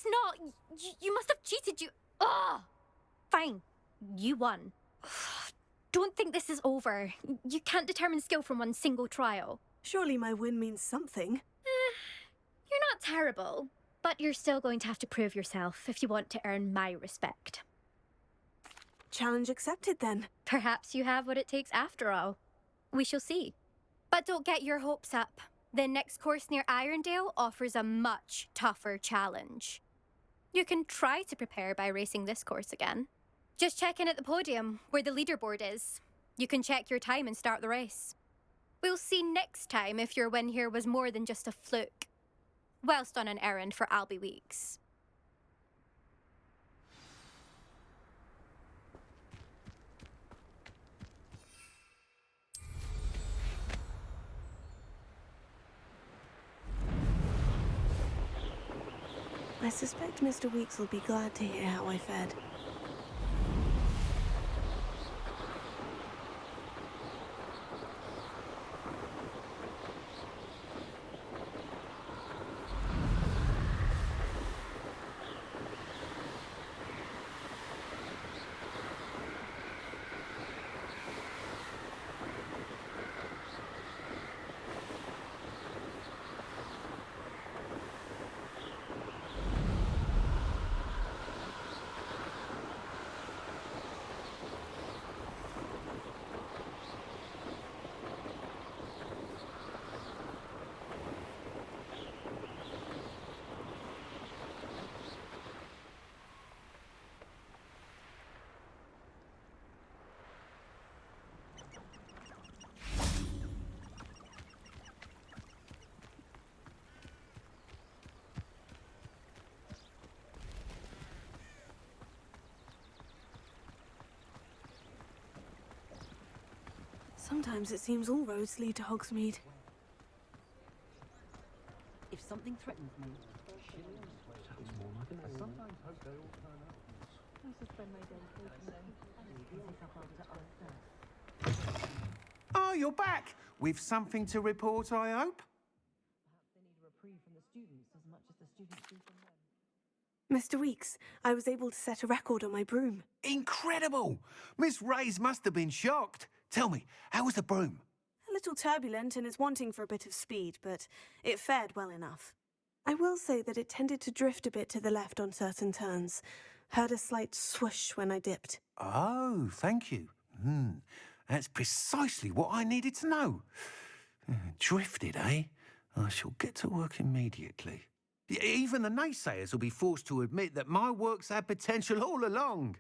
It's not. You must have cheated. Ugh! Fine. You won. Don't think this is over. You can't determine skill from one single trial. Surely my win means something. You're not terrible, but you're still going to have to prove yourself if you want to earn my respect. Challenge accepted, then. Perhaps you have what it takes after all. We shall see. But don't get your hopes up. The next course near Irondale offers a much tougher challenge. You can try to prepare by racing this course again. Just check in at the podium, where the leaderboard is. You can check your time and start the race. We'll see next time if your win here was more than just a fluke. Whilst on an errand for Albie Weeks. I suspect Mr. Weeks will be glad to hear how I fared. Sometimes it seems all roads lead to Hogsmeade. If something threatens me, Oh, you're back! With something to report, I hope? perhaps they need a reprieve from the students as much as the students do from them. Mr. Weeks, I was able to set a record on my broom. Incredible! Miss Reyes must have been shocked. Tell me, how was the broom? A little turbulent and is wanting for a bit of speed, but it fared well enough. I will say that it tended to drift a bit to the left on certain turns. Heard a slight swoosh when I dipped. Oh, thank you. That's precisely what I needed to know. Drifted, eh? I shall get to work immediately. Even the naysayers will be forced to admit that my work's had potential all along.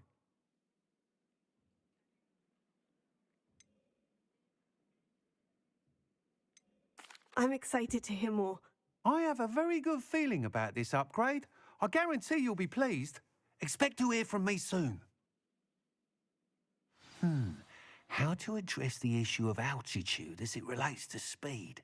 I'm excited to hear more. I have a very good feeling about this upgrade. I guarantee you'll be pleased. Expect to hear from me soon. How to address the issue of altitude as it relates to speed?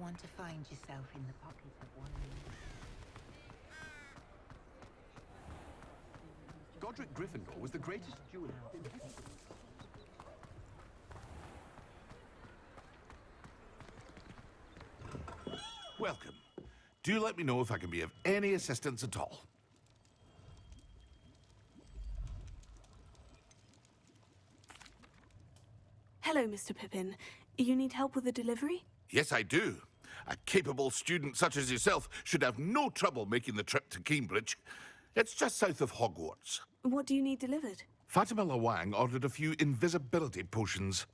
want to find yourself in the pocket of one of them. Godric Gryffindor was the greatest duelist in history. Welcome. Do let me know if I can be of any assistance at all. Hello, Mr. Pippin. You need help with a delivery? Yes, I do. A capable student such as yourself should have no trouble making the trip to Cambridge. It's just south of Hogwarts. What do you need delivered? Fatima Lawang ordered a few invisibility potions.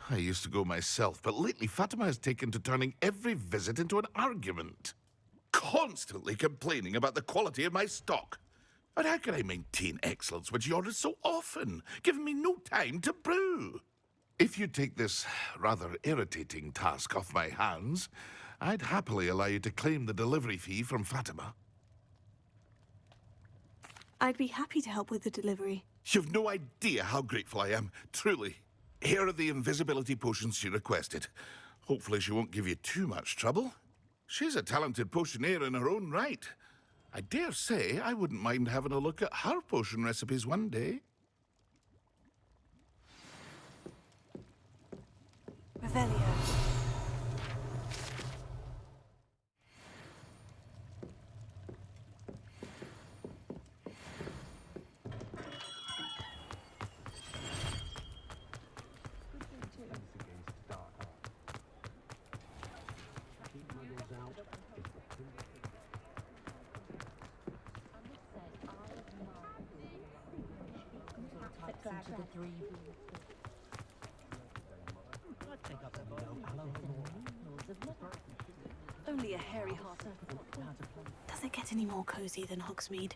I used to go myself, but lately Fatima has taken to turning every visit into an argument. Constantly complaining about the quality of my stock. But how can I maintain excellence when she orders so often, giving me no time to brew? If you take this rather irritating task off my hands, I'd happily allow you to claim the delivery fee from Fatima. I'd be happy to help with the delivery. You've no idea how grateful I am, truly. Here are the invisibility potions she requested. Hopefully she won't give you too much trouble. She's a talented potioneer in her own right. I dare say I wouldn't mind having a look at her potion recipes one day. Revelio. Only a hairy heart. Does it get any more cozy than Hogsmeade?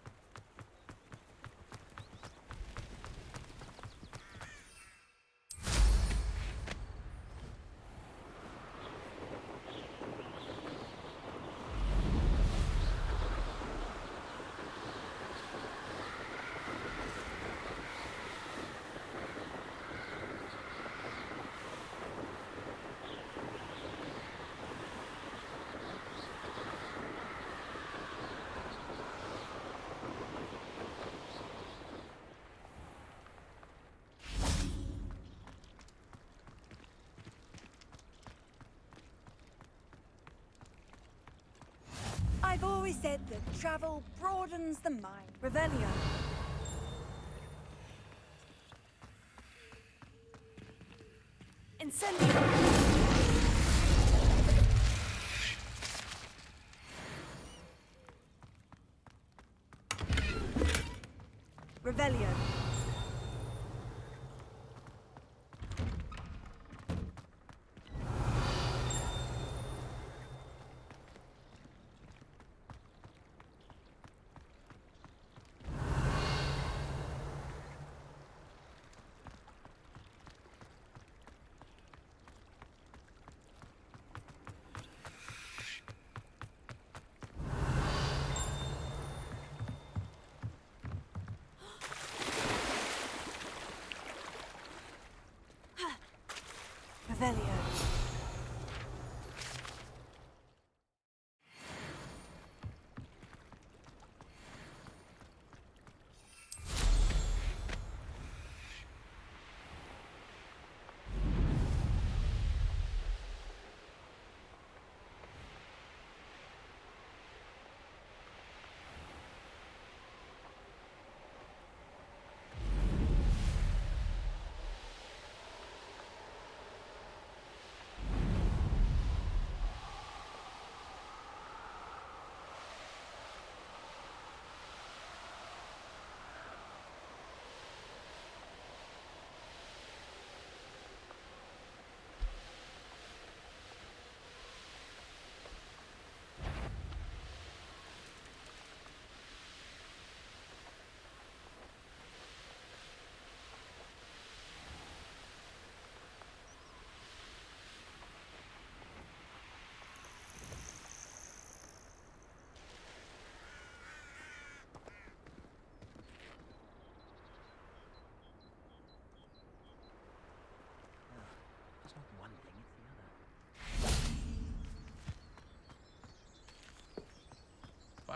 I've always said that travel broadens the mind. Revelio. Incendio. Revelio.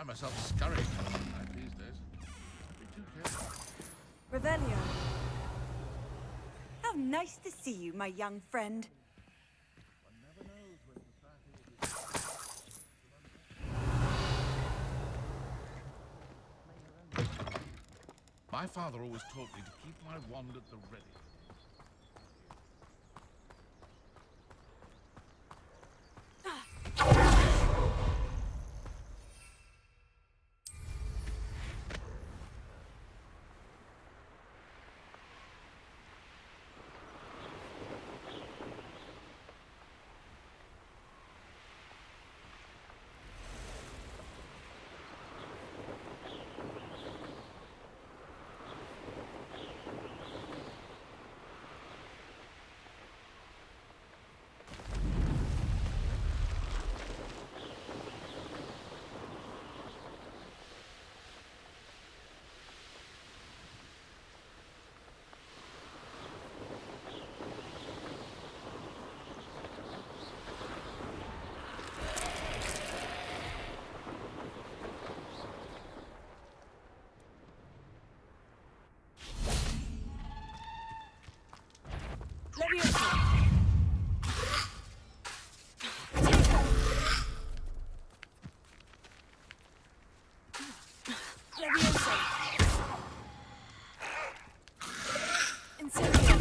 find myself scurrying like these days. Be too careful. Revelio. How nice to see you, my young friend. My father always taught me to keep my wand at the ready. Leviosa. Leviosa. Incendio.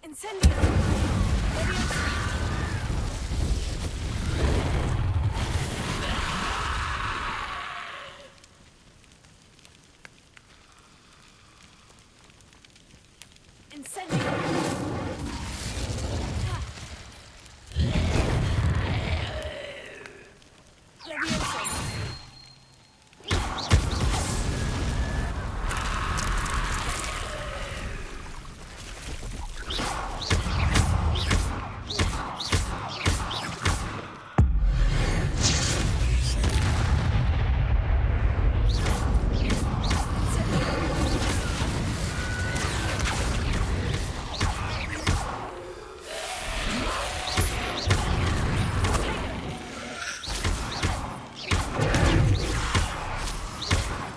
Incendio. Leviosa. Incendio. Leviosa.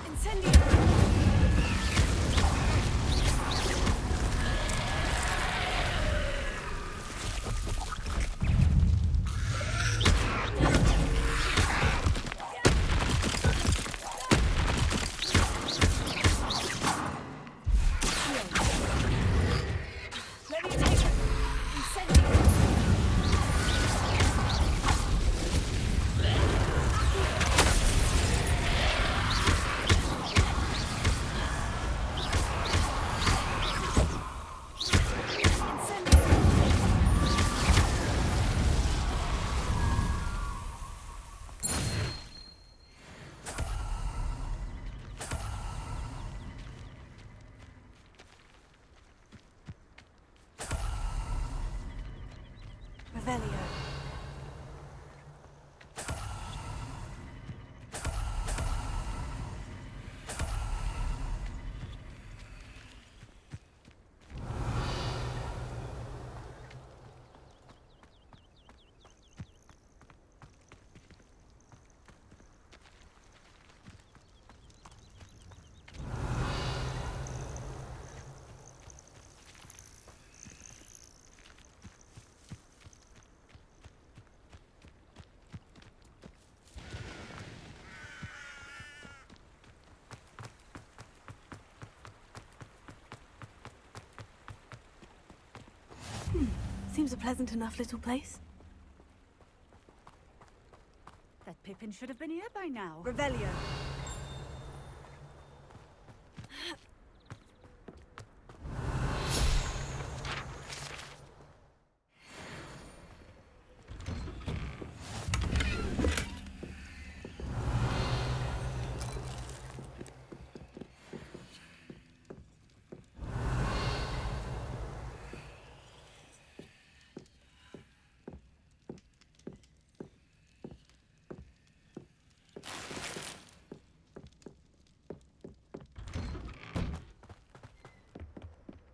Incendio. Leviosa. Incendio. Revelio. Seems a pleasant enough little place. That Pippin should have been here by now. Revelio.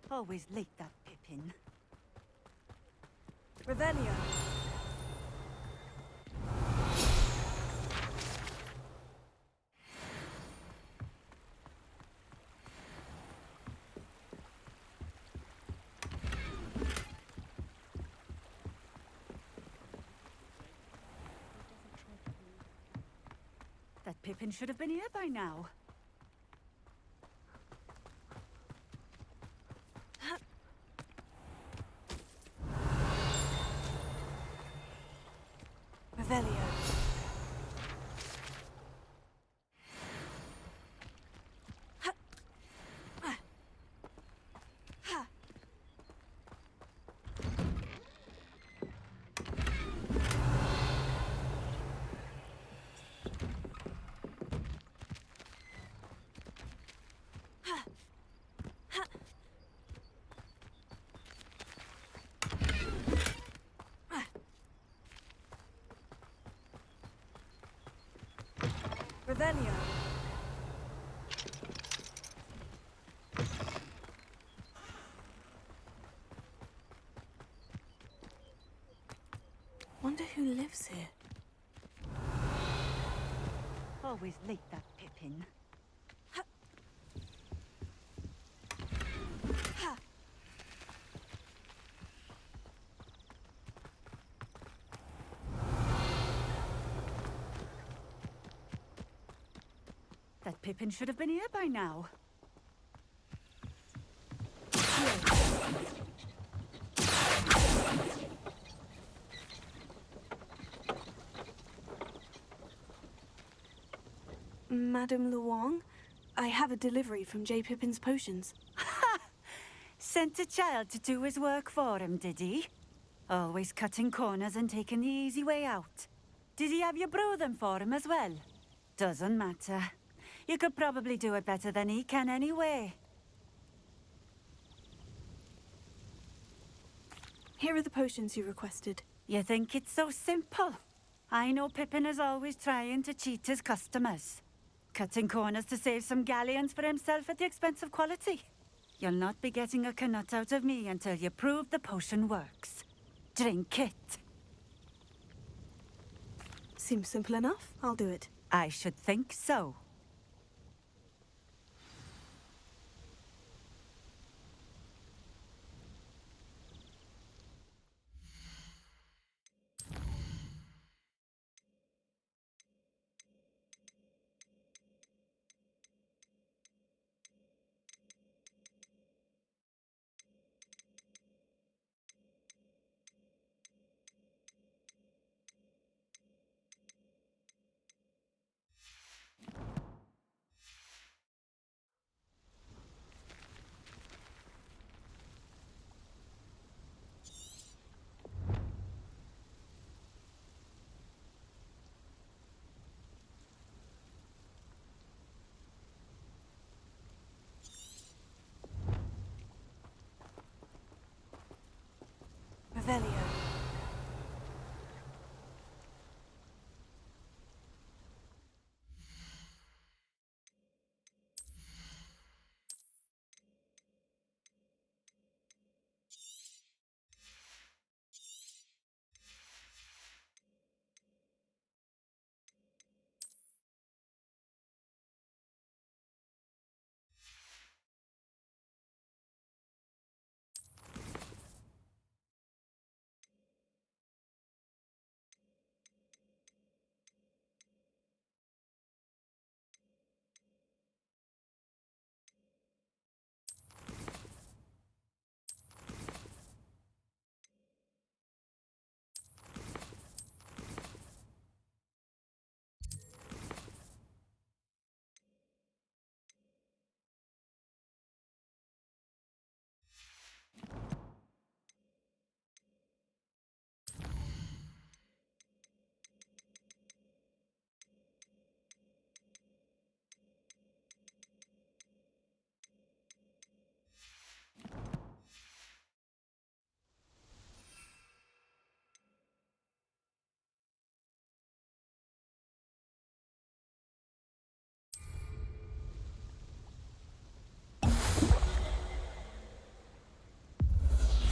Always late, that Pippin. Revelio. That Pippin should have been here by now. Revelio. Revelio. Wonder who lives here. Always late, that Pippin. That Pippin should have been here by now. Madame Luong, I have a delivery from J. Pippin's potions. Sent a child to do his work for him, did he? Always cutting corners and taking the easy way out. Did he have you brew them for him as well? Doesn't matter. You could probably do it better than he can anyway. Here are the potions you requested. You think it's so simple? I know Pippin is always trying to cheat his customers. Cutting corners to save some galleons for himself at the expense of quality. You'll not be getting a canut out of me until you prove the potion works. Drink it. Seems simple enough. I'll do it. I should think so. Revelio.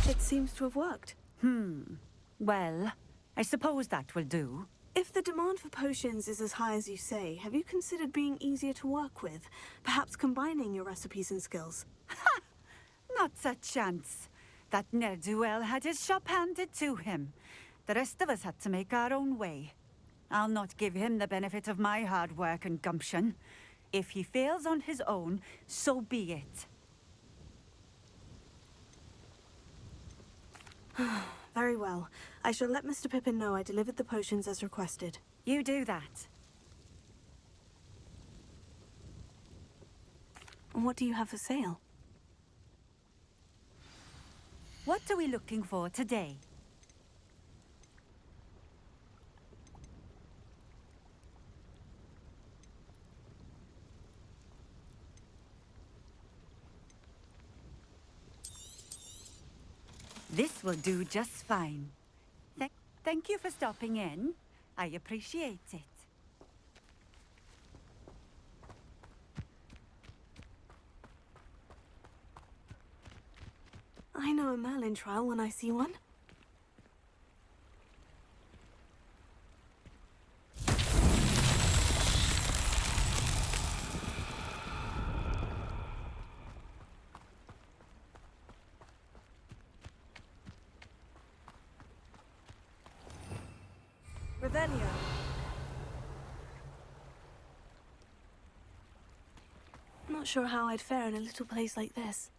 It seems to have worked. Well, I suppose that will do. If the demand for potions is as high as you say, have you considered being easier to work with? Perhaps combining your recipes and skills? Not a chance. That ne'er-do-well had his shop handed to him. The rest of us had to make our own way. I'll not give him the benefit of my hard work and gumption. If he fails on his own, so be it. Very well. I shall let Mr. Pippin know I delivered the potions as requested. You do that. And what do you have for sale? What are we looking for today? This will do just fine. Thank you for stopping in. I appreciate it. I know a Merlin trial when I see one. Revelio. Not sure how I'd fare in a little place like this.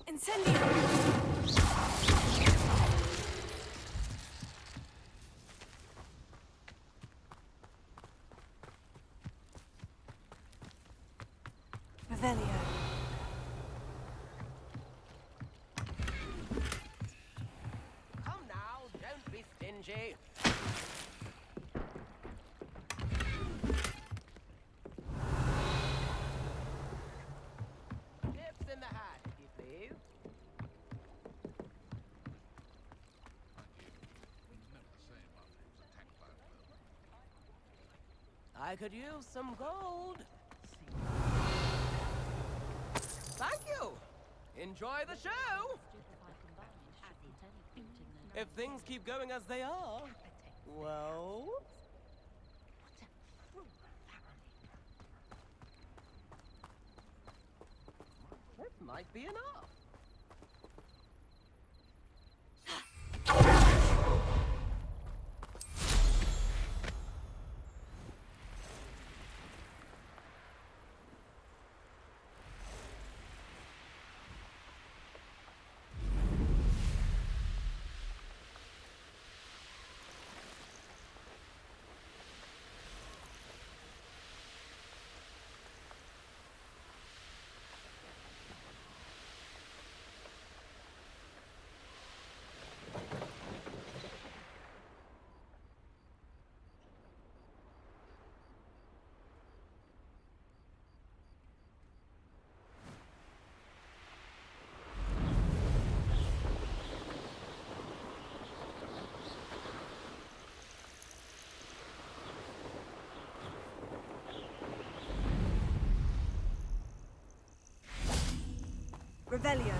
Incendio! Revelio. Come now, don't be stingy. Tips in the hat, if you please. I could use some gold. Thank you. Enjoy the show. If things keep going as they are, well... This might be enough. Revelio.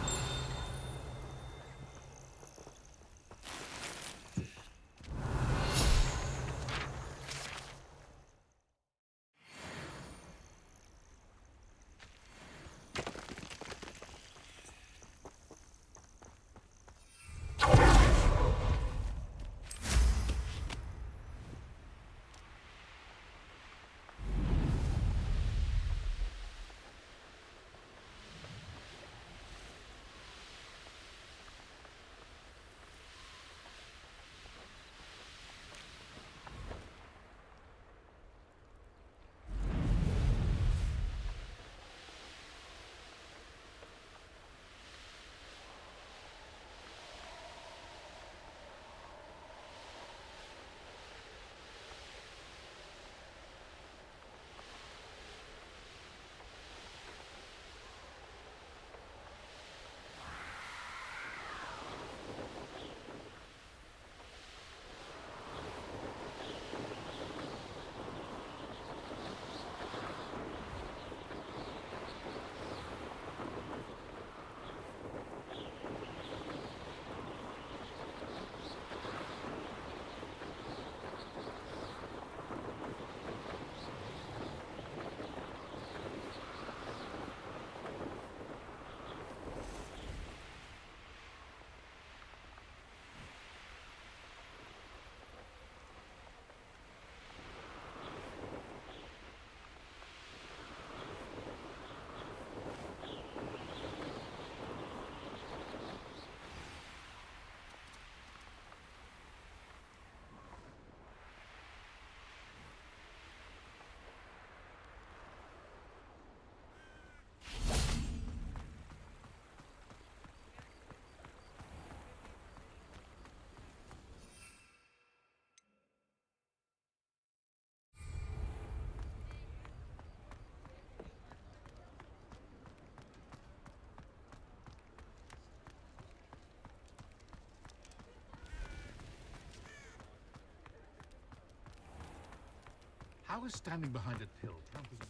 How is standing behind a till counting as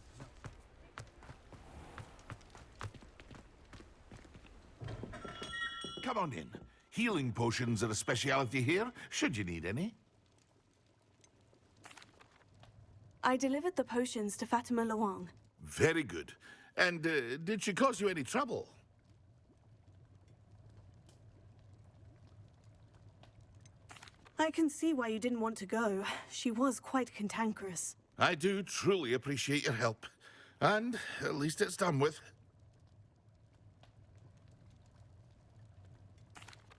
Come on in. Healing potions are a speciality here, should you need any. I delivered the potions to Fatima Luang. Very good. And did she cause you any trouble? I can see why you didn't want to go. She was quite cantankerous. I do truly appreciate your help. And at least it's done with.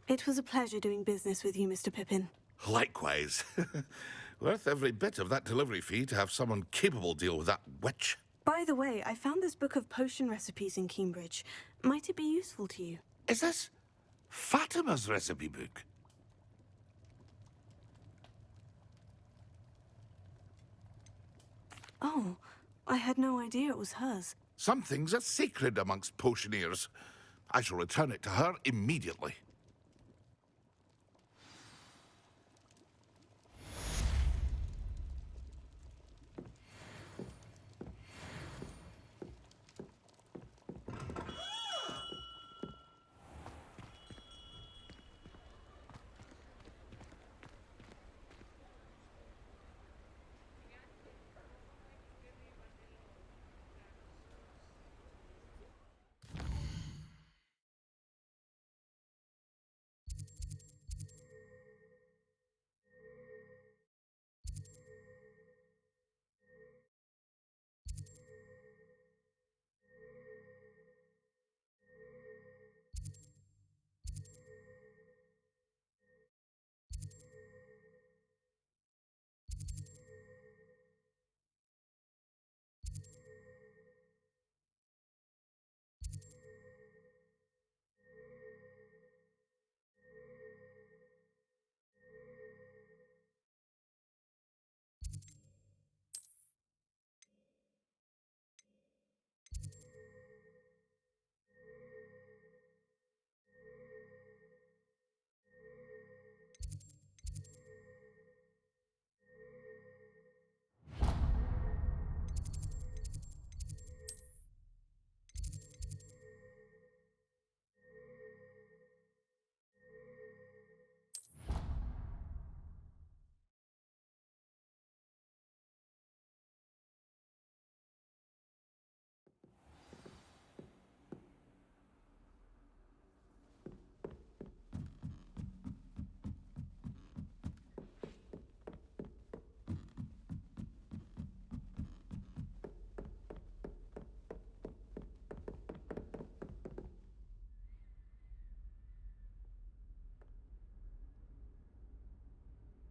It was a pleasure doing business with you, Mr. Pippin. Likewise. Worth every bit of that delivery fee to have someone capable deal with that witch. By the way, I found this book of potion recipes in Cambridge. Might it be useful to you? Is this Fatima's recipe book? Oh, I had no idea it was hers. Some things are sacred amongst potioneers. I shall return it to her immediately.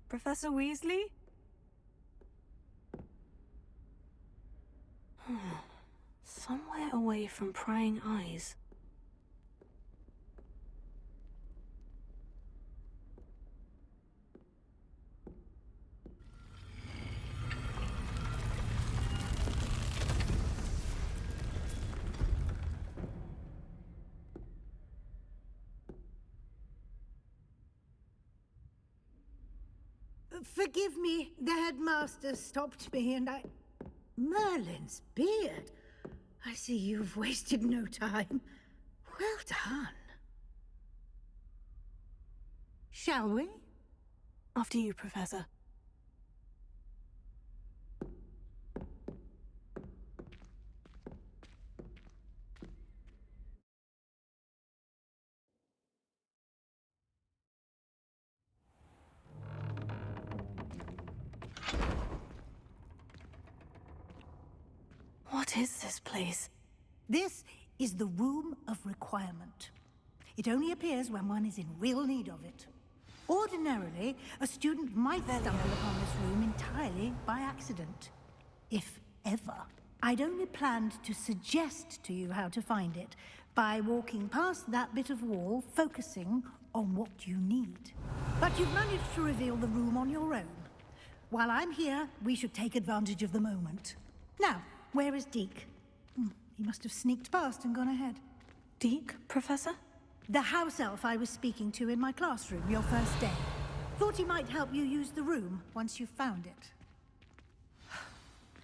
Professor Weasley? Somewhere away from prying eyes. Forgive me, the headmaster stopped me and I... Merlin's beard. I see you've wasted no time. Well done. Shall we? After you, Professor. What is this place? This is the Room of Requirement. It only appears when one is in real need of it. Ordinarily, a student might stumble upon this room entirely by accident. If ever. I'd only planned to suggest to you how to find it by walking past that bit of wall, focusing on what you need. But you've managed to reveal the room on your own. While I'm here, we should take advantage of the moment. Now, where is Deke? He must have sneaked past and gone ahead. Deke, Professor? The house elf I was speaking to in my classroom your first day. Thought he might help you use the room once you've found it.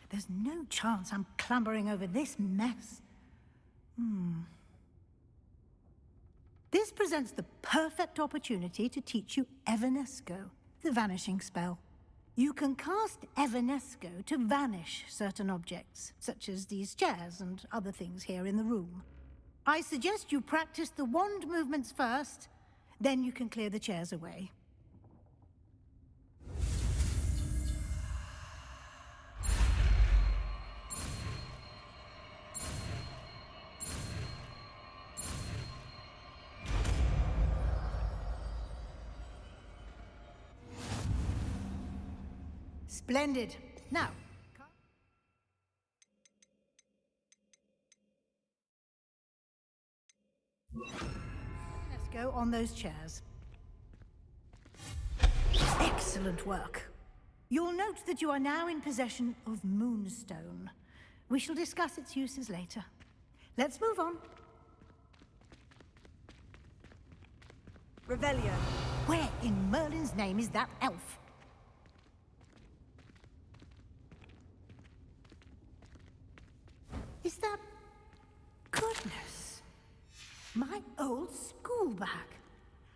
There's no chance I'm clambering over this mess. This presents the perfect opportunity to teach you Evanesco, the vanishing spell. You can cast Evanesco to vanish certain objects, such as these chairs and other things here in the room. I suggest you practice the wand movements first, then you can clear the chairs away. Splendid. Now, let's go on those chairs. Excellent work. You'll note that you are now in possession of Moonstone. We shall discuss its uses later. Let's move on. Revelio. Where in Merlin's name is that elf? Is that... Goodness. My old school bag.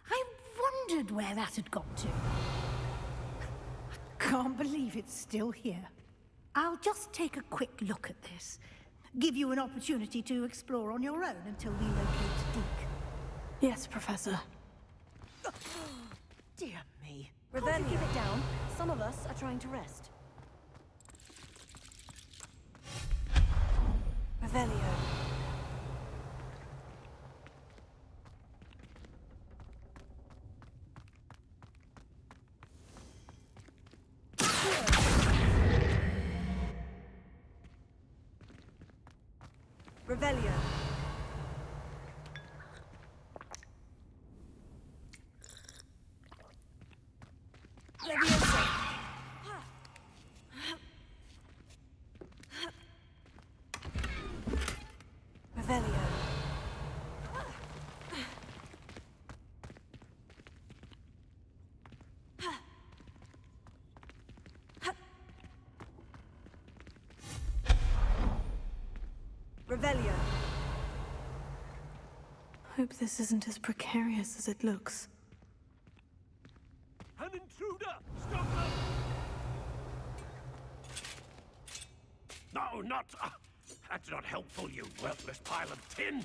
I wondered where that had got to. I can't believe it's still here. I'll just take a quick look at this. Give you an opportunity to explore on your own until we locate Deke. Yes, Professor. Dear me. Revelio. Can't you keep it down? Some of us are trying to rest. Revelio. Revelio. Leviosa. Revelio. Revelio. Hope this isn't as precarious as it looks. An intruder! Stop them! No, not... that's not helpful, you worthless pile of tin!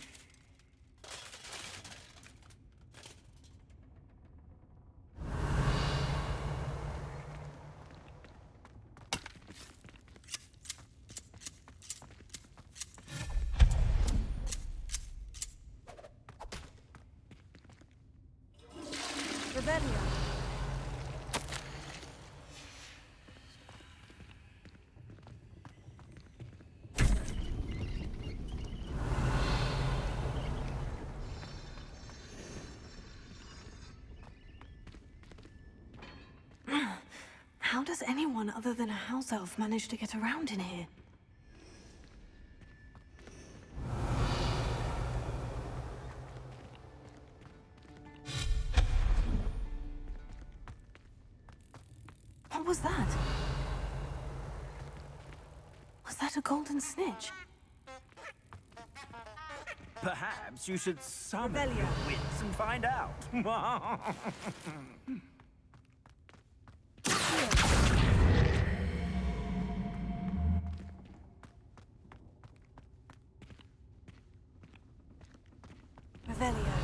Revelio. How does anyone other than a house elf manage to get around in here? What was that? Was that a golden snitch? Perhaps you should summon Revelio. your wits and find out. Revelio.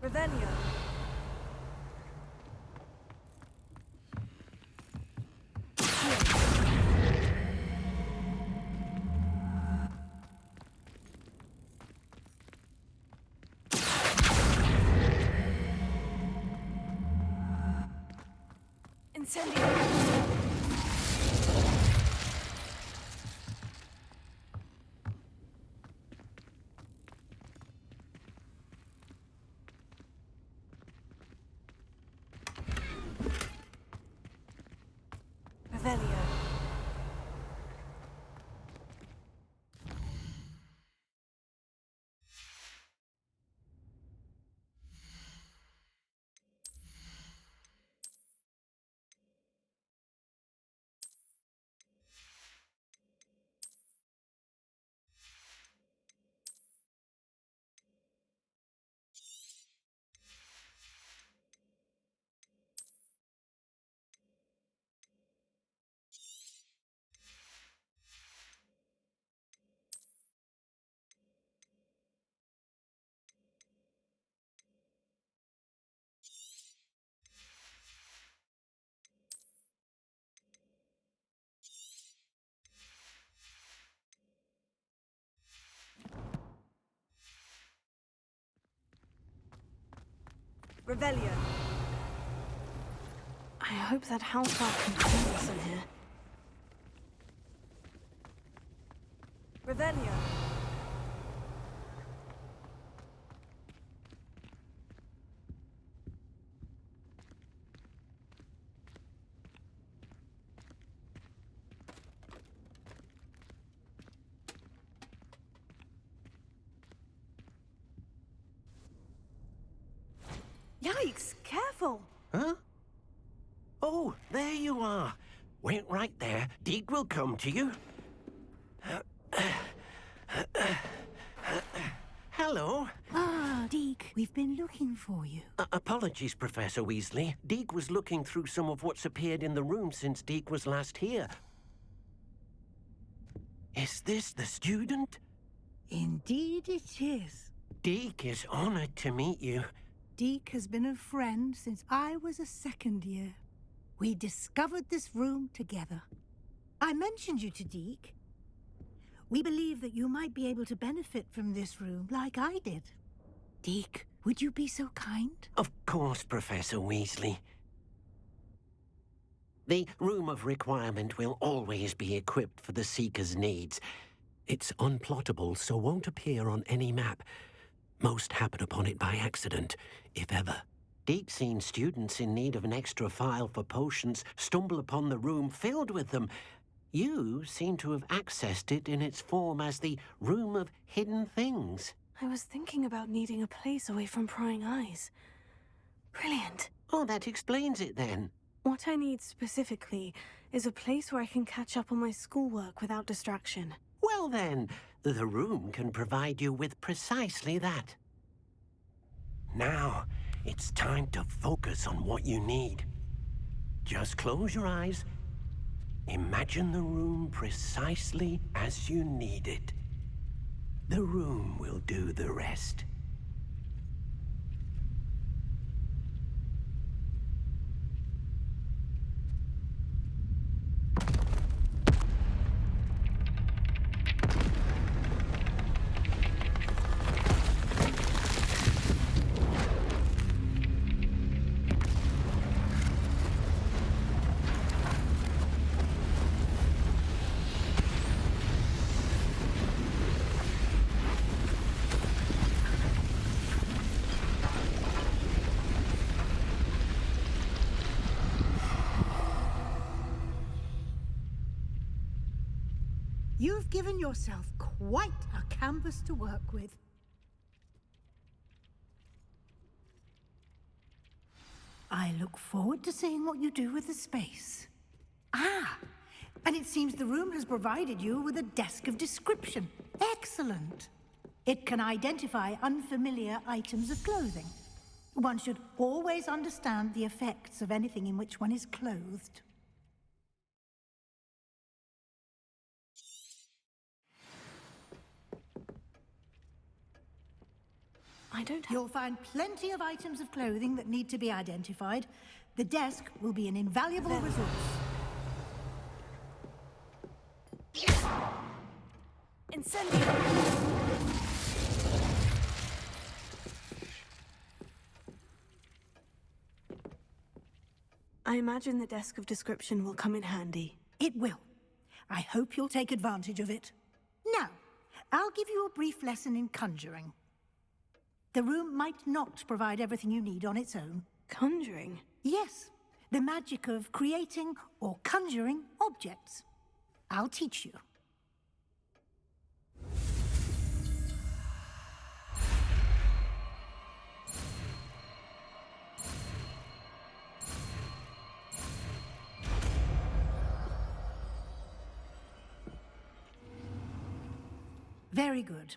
Revelio. Incendio. Revelio. I hope that house can find us in here. Revelio. Yikes! Careful! Huh? Oh, there you are. Wait right there. Deke will come to you. Hello. Ah, Deke, we've been looking for you. Apologies, Professor Weasley. Deke was looking through some of what's appeared in the room since Deke was last here. Is this the student? Indeed it is. Deke is honored to meet you. Deke has been a friend since I was a second year. We discovered this room together. I mentioned you to Deke. We believe that you might be able to benefit from this room like I did. Deke, would you be so kind? Of course, Professor Weasley. The Room of Requirement will always be equipped for the Seeker's needs. It's unplottable, so won't appear on any map. Most happen upon it by accident, if ever. Deke's seen students in need of an extra file for potions stumble upon the room filled with them. You seem to have accessed it in its form as the Room of Hidden Things. I was thinking about needing a place away from prying eyes. Brilliant. Oh, that explains it then. What I need specifically is a place where I can catch up on my schoolwork without distraction. Well then, the room can provide you with precisely that. Now, it's time to focus on what you need. Just close your eyes. Imagine the room precisely as you need it. The room will do the rest. You've given yourself quite a canvas to work with. I look forward to seeing what you do with the space. Ah, and it seems the room has provided you with a desk of description. Excellent. It can identify unfamiliar items of clothing. One should always understand the effects of anything in which one is clothed. You'll find plenty of items of clothing that need to be identified. The desk will be an invaluable resource. Incendio! I imagine the desk of description will come in handy. It will. I hope you'll take advantage of it. Now, I'll give you a brief lesson in conjuring. The room might not provide everything you need on its own. Conjuring? Yes, the magic of creating or conjuring objects. I'll teach you. Very good.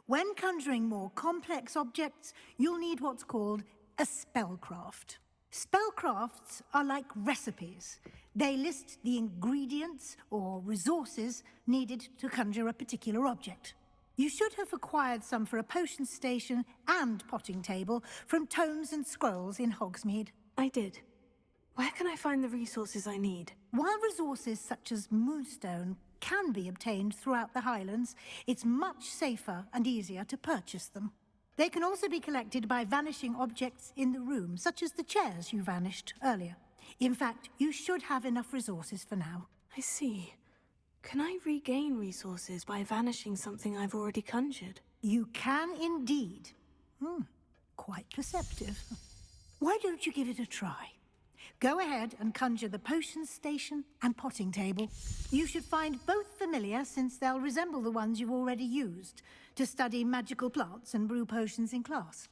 When conjuring more complex objects, you'll need what's called a spellcraft. Spellcrafts are like recipes. They list the ingredients or resources needed to conjure a particular object. You should have acquired some for a potion station and potting table from tomes and scrolls in Hogsmeade. I did. Where can I find the resources I need? While resources such as moonstone can be obtained throughout the Highlands, it's much safer and easier to purchase them. They can also be collected by vanishing objects in the room, such as the chairs you vanished earlier. In fact, you should have enough resources for now. I see. Can I regain resources by vanishing something I've already conjured? You can indeed. Quite perceptive. Why don't you give it a try? Go ahead and conjure the potions station and potting table. You should find both familiar, since they'll resemble the ones you've already used to study magical plants and brew potions in class.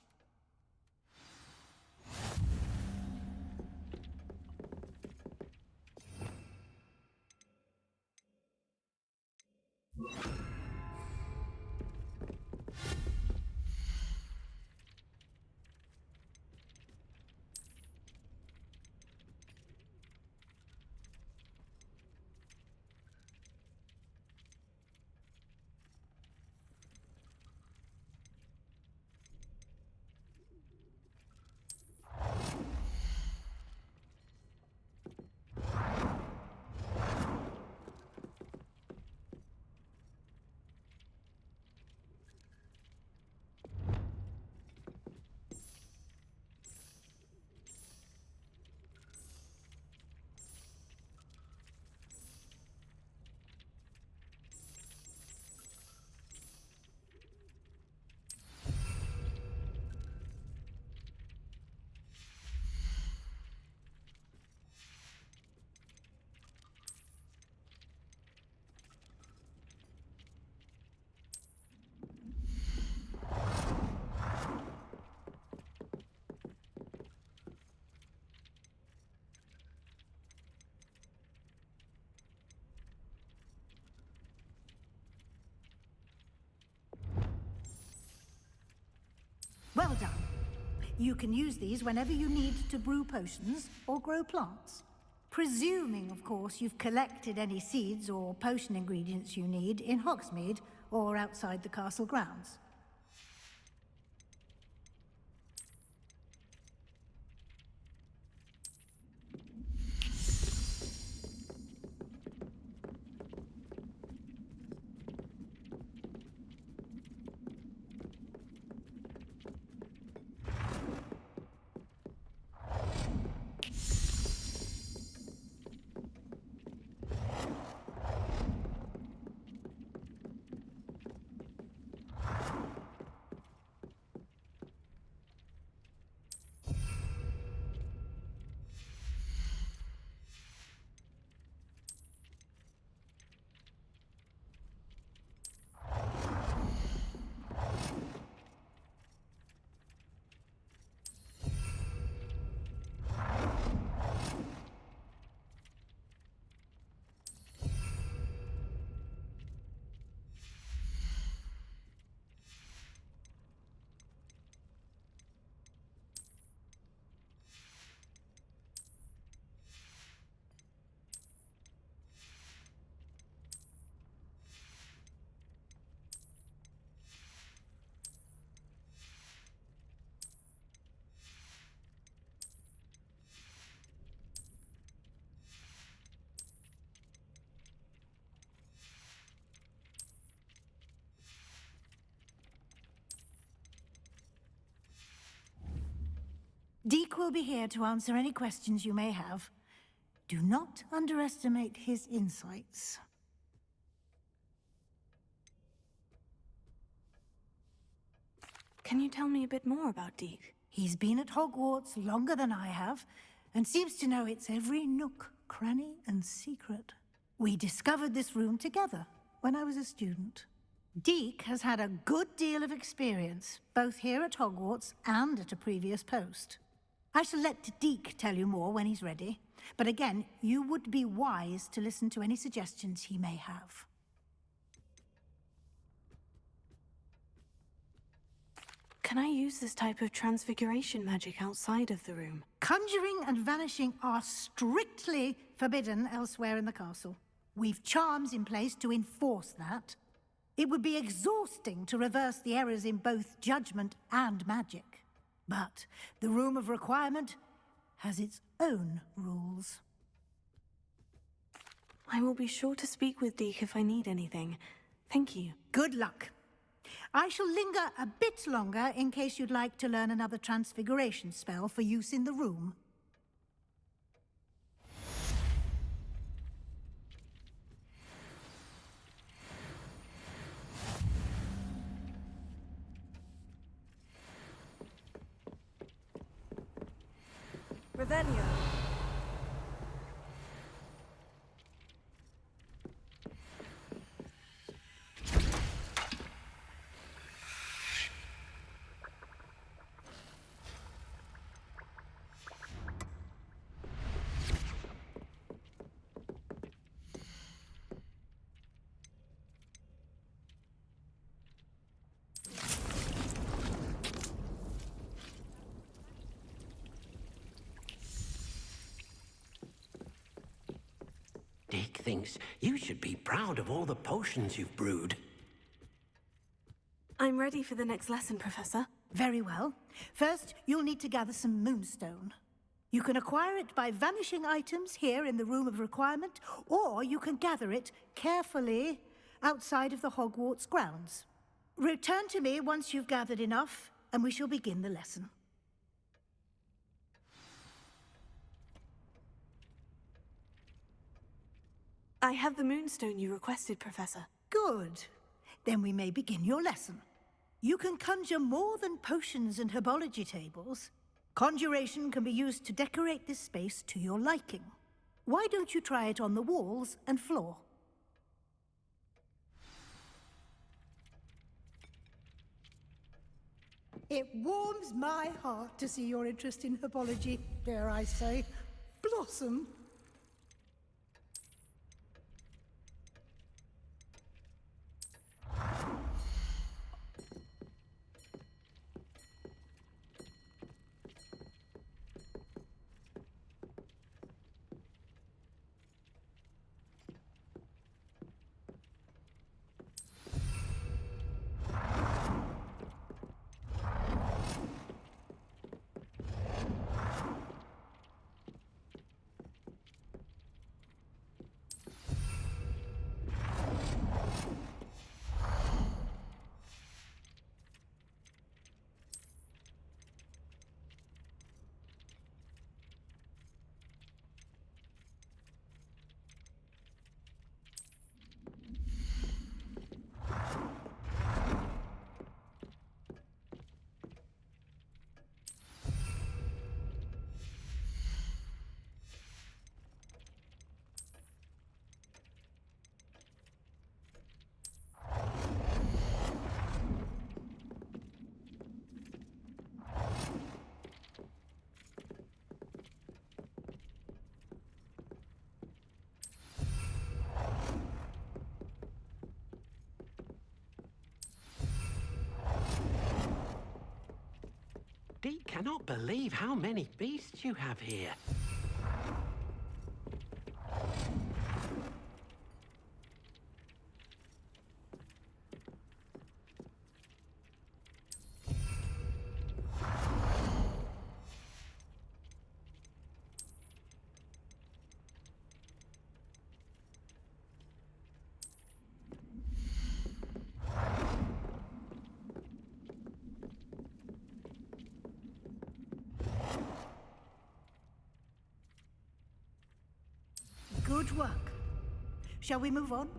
Well done. You can use these whenever you need to brew potions or grow plants. Presuming, of course, you've collected any seeds or potion ingredients you need in Hogsmeade or outside the castle grounds. Deke will be here to answer any questions you may have. Do not underestimate his insights. Can you tell me a bit more about Deke? He's been at Hogwarts longer than I have, and seems to know its every nook, cranny, and secret. We discovered this room together when I was a student. Deke has had a good deal of experience, both here at Hogwarts and at a previous post. I shall let Deke tell you more when he's ready, but again, you would be wise to listen to any suggestions he may have. Can I use this type of transfiguration magic outside of the room? Conjuring and vanishing are strictly forbidden elsewhere in the castle. We've charms in place to enforce that. It would be exhausting to reverse the errors in both judgment and magic. But the Room of Requirement has its own rules. I will be sure to speak with Deke if I need anything. Thank you. Good luck. I shall linger a bit longer in case you'd like to learn another transfiguration spell for use in the room. Revelio. Dick thinks you should be proud of all the potions you've brewed. I'm ready for the next lesson, Professor. Very well. First, you'll need to gather some moonstone. You can acquire it by vanishing items here in the Room of Requirement, or you can gather it carefully outside of the Hogwarts grounds. Return to me once you've gathered enough, and we shall begin the lesson. I have the moonstone you requested, Professor. Good. Then we may begin your lesson. You can conjure more than potions and herbology tables. Conjuration can be used to decorate this space to your liking. Why don't you try it on the walls and floor? It warms my heart to see your interest in herbology, dare I say, blossom. Dee cannot believe how many beasts you have here. Good work. Shall we move on?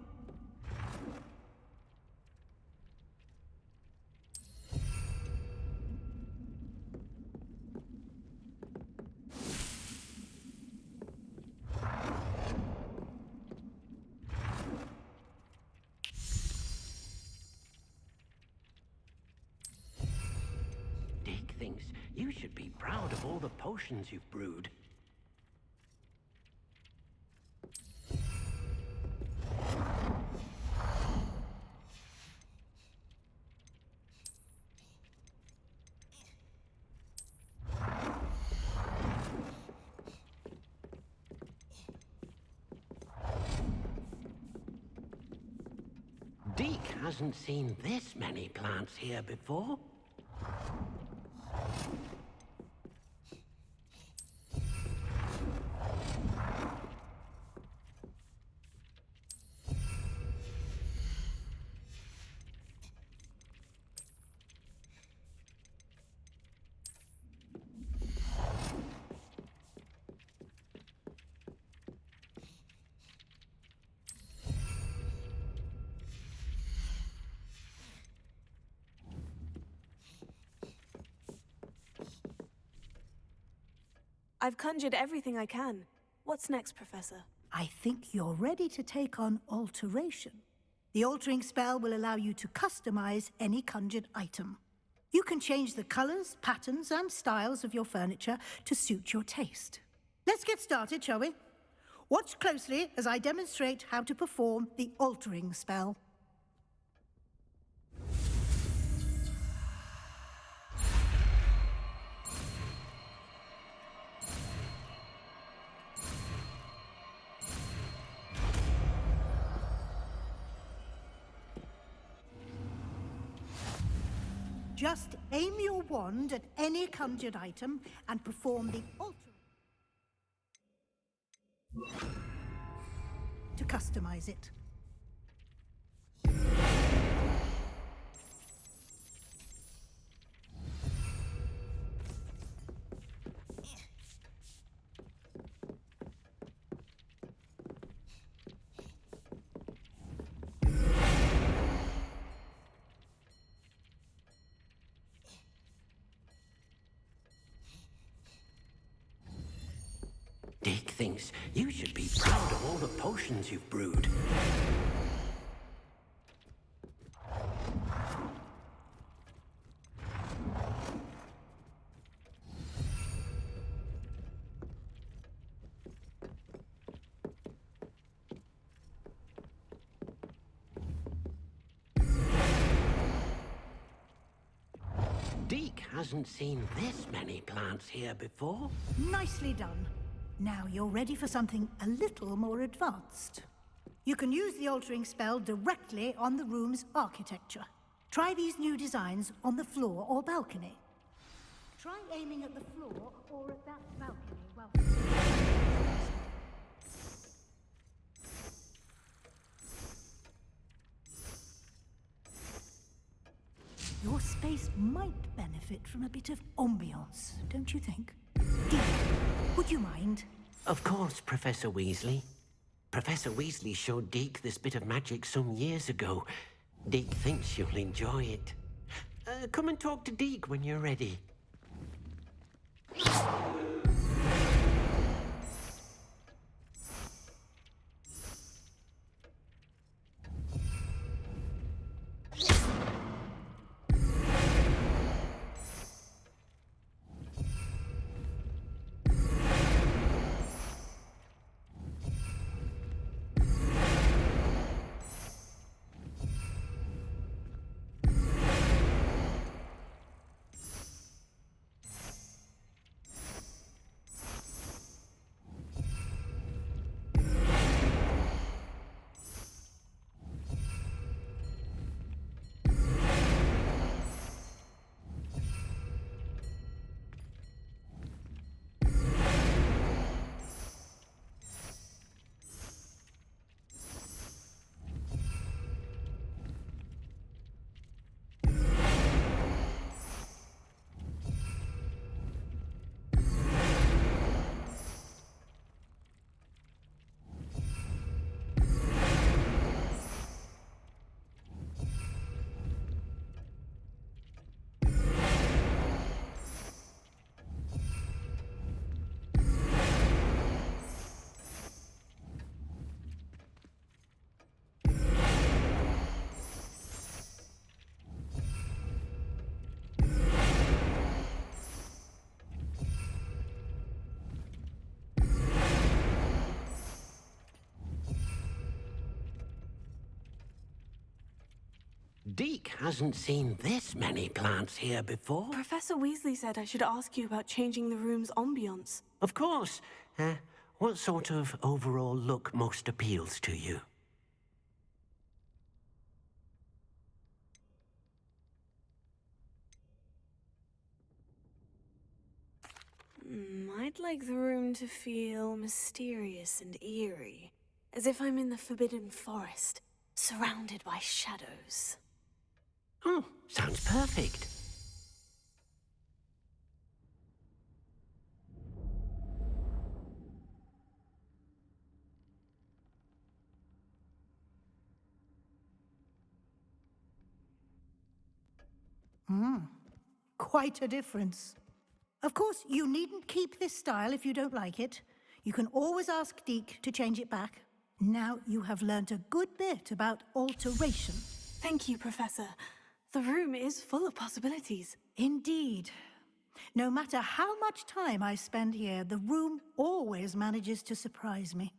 Dick thinks you should be proud of all the potions you've brewed. Deke hasn't seen this many plants here before. I've conjured everything I can. What's next, Professor? I think you're ready to take on alteration. The altering spell will allow you to customize any conjured item. You can change the colors, patterns, and styles of your furniture to suit your taste. Let's get started, shall we? Watch closely as I demonstrate how to perform the altering spell. Just aim your wand at any conjured item and perform the altering to customize it. Dick thinks you should be proud of all the potions you've brewed. Deke hasn't seen this many plants here before. Nicely done. Now you're ready for something a little more advanced. You can use the altering spell directly on the room's architecture. Try these new designs on the floor or balcony. Try aiming at the floor or at that balcony while... Your space might benefit from a bit of ambiance, don't you think? Deke, would you mind? Of course, Professor Weasley. Professor Weasley showed Deke this bit of magic some years ago. Deke thinks you'll enjoy it. Come and talk to Deke when you're ready. Deke hasn't seen this many plants here before. Professor Weasley said I should ask you about changing the room's ambiance. Of course. What sort of overall look most appeals to you? I'd like the room to feel mysterious and eerie, as if I'm in the Forbidden Forest, surrounded by shadows. Oh, sounds perfect. Quite a difference. Of course, you needn't keep this style if you don't like it. You can always ask Deke to change it back. Now you have learnt a good bit about alteration. Thank you, Professor. The room is full of possibilities. Indeed. No matter how much time I spend here, the room always manages to surprise me.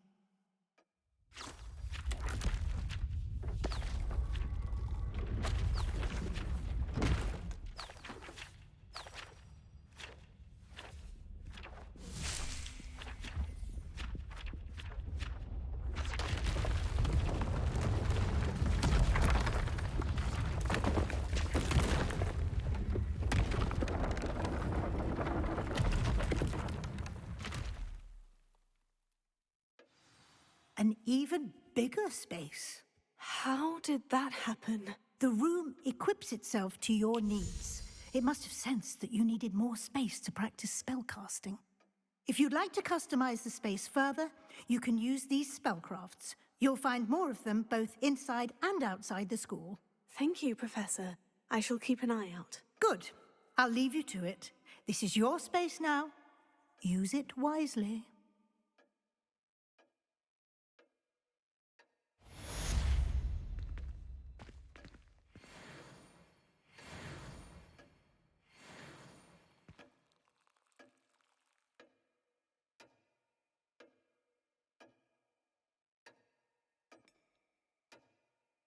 An even bigger space. How did that happen? The room equips itself to your needs. It must have sensed that you needed more space to practice spellcasting. If you'd like to customize the space further, you can use these spellcrafts. You'll find more of them both inside and outside the school. Thank you, Professor. I shall keep an eye out. Good. I'll leave you to it. This is your space now. Use it wisely.